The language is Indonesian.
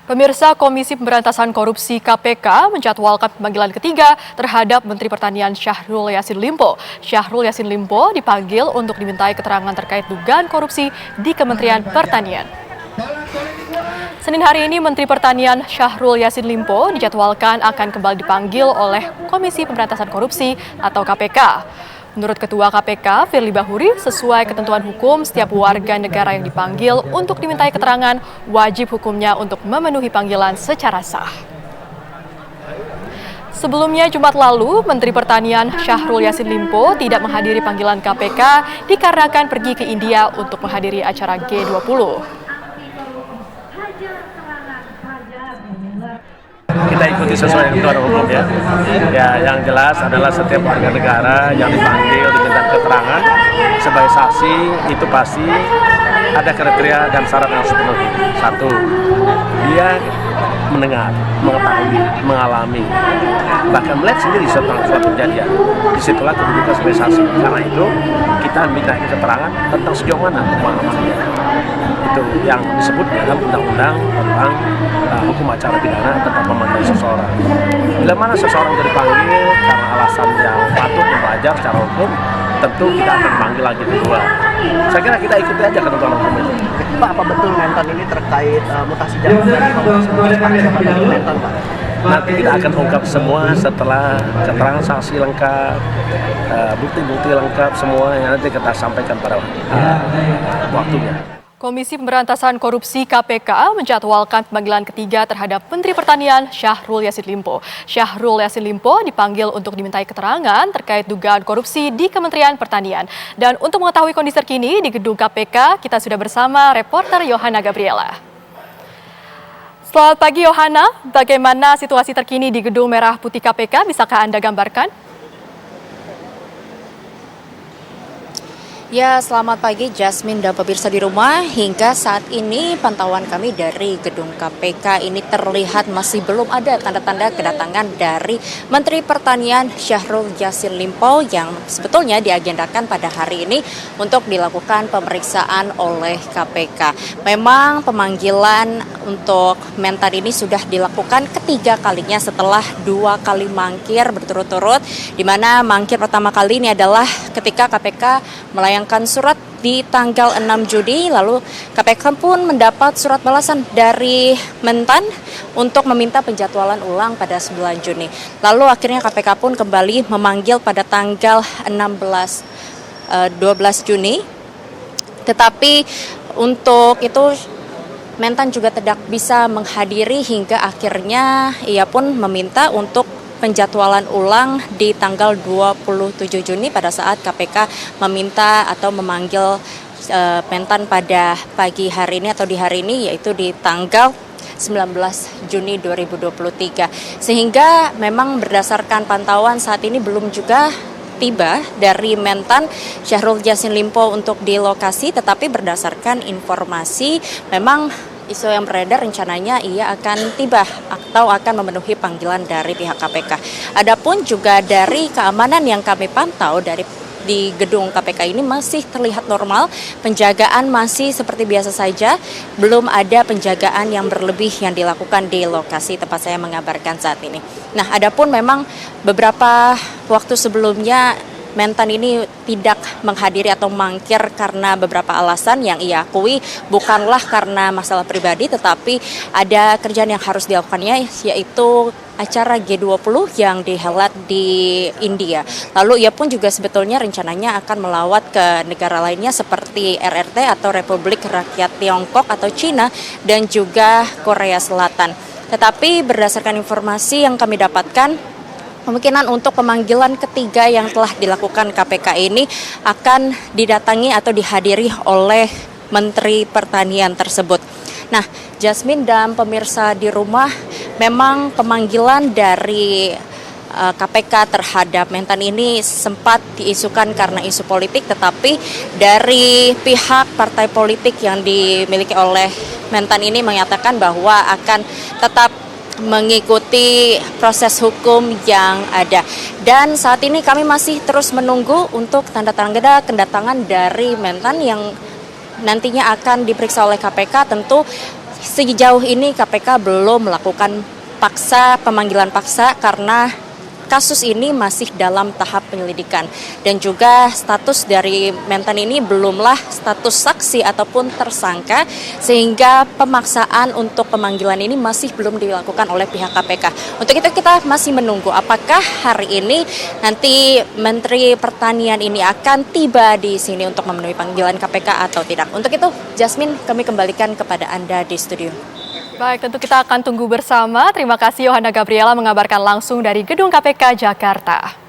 Pemirsa, Komisi Pemberantasan Korupsi KPK menjadwalkan pemanggilan ketiga terhadap Menteri Pertanian Syahrul Yassin Limpo. Syahrul Yassin Limpo dipanggil untuk dimintai keterangan terkait dugaan korupsi di Kementerian Pertanian. Senin hari ini, Menteri Pertanian Syahrul Yassin Limpo dijadwalkan akan kembali dipanggil oleh Komisi Pemberantasan Korupsi atau KPK. Menurut Ketua KPK, Firly Bahuri, sesuai ketentuan hukum, setiap warga negara yang dipanggil untuk dimintai keterangan wajib hukumnya untuk memenuhi panggilan secara sah. Sebelumnya, Jumat lalu, Menteri Pertanian Syahrul Yassin Limpo tidak menghadiri panggilan KPK dikarenakan pergi ke India untuk menghadiri acara G20. Kita ikuti sesuai ketentuan hukum ya. Yang jelas adalah setiap warga negara yang dipanggil diminta keterangan sebagai saksi itu pasti ada kriteria dan syarat yang harus dipenuhi. Satu, dia mendengar, mengetahui, mengalami, bahkan melihat sendiri tentang suatu kejadian. Disitulah kedudukan sebagai saksi. Karena itu kita minta keterangan tentang sejauh mana pemahamannya. Itu yang disebut dalam undang-undang tentang hukum acara pidana tentang pemanggilan seseorang. Bila mana seseorang dipanggil karena alasan yang patut dan wajar secara hukum, tentu kita akan panggil lagi kedua. Saya kira kita ikuti aja ketentuan hukum itu. Pak, apa betul Mentan ini terkait mutasi jabatan dari Mentan, Pak? Nanti kita akan ungkap semua setelah keterangan saksi lengkap, bukti-bukti lengkap semua yang nanti kita sampaikan pada waktunya. Komisi Pemberantasan Korupsi KPK menjadwalkan pemanggilan ketiga terhadap Menteri Pertanian Syahrul Yassin Limpo. Syahrul Yassin Limpo dipanggil untuk dimintai keterangan terkait dugaan korupsi di Kementerian Pertanian. Dan untuk mengetahui kondisi terkini di gedung KPK, kita sudah bersama reporter Yohana Gabriela. Selamat pagi Yohana, bagaimana situasi terkini di Gedung Merah Putih KPK? Bisakah Anda gambarkan? Ya, selamat pagi Jasmine dan pemirsa di rumah. Hingga saat ini pantauan kami dari gedung KPK ini terlihat masih belum ada tanda-tanda kedatangan dari Menteri Pertanian Syahrul Yassin Limpo yang sebetulnya diagendakan pada hari ini untuk dilakukan pemeriksaan oleh KPK. Memang pemanggilan untuk Mentan ini sudah dilakukan ketiga kalinya setelah 2 kali mangkir berturut-turut, di mana mangkir pertama kali ini adalah ketika KPK melayangkan surat di tanggal 6 Juni, lalu KPK pun mendapat surat balasan dari Mentan untuk meminta penjadwalan ulang pada 9 Juni. Lalu akhirnya KPK pun kembali memanggil pada tanggal 12 Juni. Tetapi untuk itu Mentan juga tidak bisa menghadiri hingga akhirnya ia pun meminta untuk penjadwalan ulang di tanggal 27 Juni pada saat KPK meminta atau memanggil Mentan pada pagi hari ini atau di hari ini, yaitu di tanggal 19 Juni 2023. Sehingga memang berdasarkan pantauan saat ini belum juga tiba dari Mentan Syahrul Yassin Limpo untuk di lokasi, tetapi berdasarkan informasi memang isu yang beredar rencananya ia akan tiba atau akan memenuhi panggilan dari pihak KPK. Adapun juga dari keamanan yang kami pantau di gedung KPK ini masih terlihat normal, penjagaan masih seperti biasa saja, belum ada penjagaan yang berlebih yang dilakukan di lokasi tempat saya mengabarkan saat ini. Nah, adapun memang beberapa waktu sebelumnya Mentan ini tidak menghadiri atau mangkir karena beberapa alasan yang ia akui bukanlah karena masalah pribadi, tetapi ada kerjaan yang harus dilakukannya, yaitu acara G20 yang dihelat di India. Lalu ia pun juga sebetulnya rencananya akan melawat ke negara lainnya seperti RRT atau Republik Rakyat Tiongkok atau Cina dan juga Korea Selatan. Tetapi berdasarkan informasi yang kami dapatkan, kemungkinan untuk pemanggilan ketiga yang telah dilakukan KPK ini akan didatangi atau dihadiri oleh Menteri Pertanian tersebut. Nah, Jasmine dan pemirsa di rumah, memang pemanggilan dari KPK terhadap Mentan ini sempat diisukan karena isu politik, tetapi dari pihak partai politik yang dimiliki oleh Mentan ini menyatakan bahwa akan tetap mengikuti proses hukum yang ada. Dan saat ini kami masih terus menunggu untuk tanda-tanda kedatangan dari Mentan yang nantinya akan diperiksa oleh KPK. Tentu sejauh ini KPK belum melakukan pemanggilan paksa karena kasus ini masih dalam tahap penyelidikan dan juga status dari Mentan ini belumlah status saksi ataupun tersangka sehingga pemaksaan untuk pemanggilan ini masih belum dilakukan oleh pihak KPK. Untuk itu kita masih menunggu apakah hari ini nanti Menteri Pertanian ini akan tiba di sini untuk memenuhi panggilan KPK atau tidak. Untuk itu Jasmine, kami kembalikan kepada Anda di studio. Baik, tentu kita akan tunggu bersama. Terima kasih Yohana Gabriela mengabarkan langsung dari Gedung KPK Jakarta.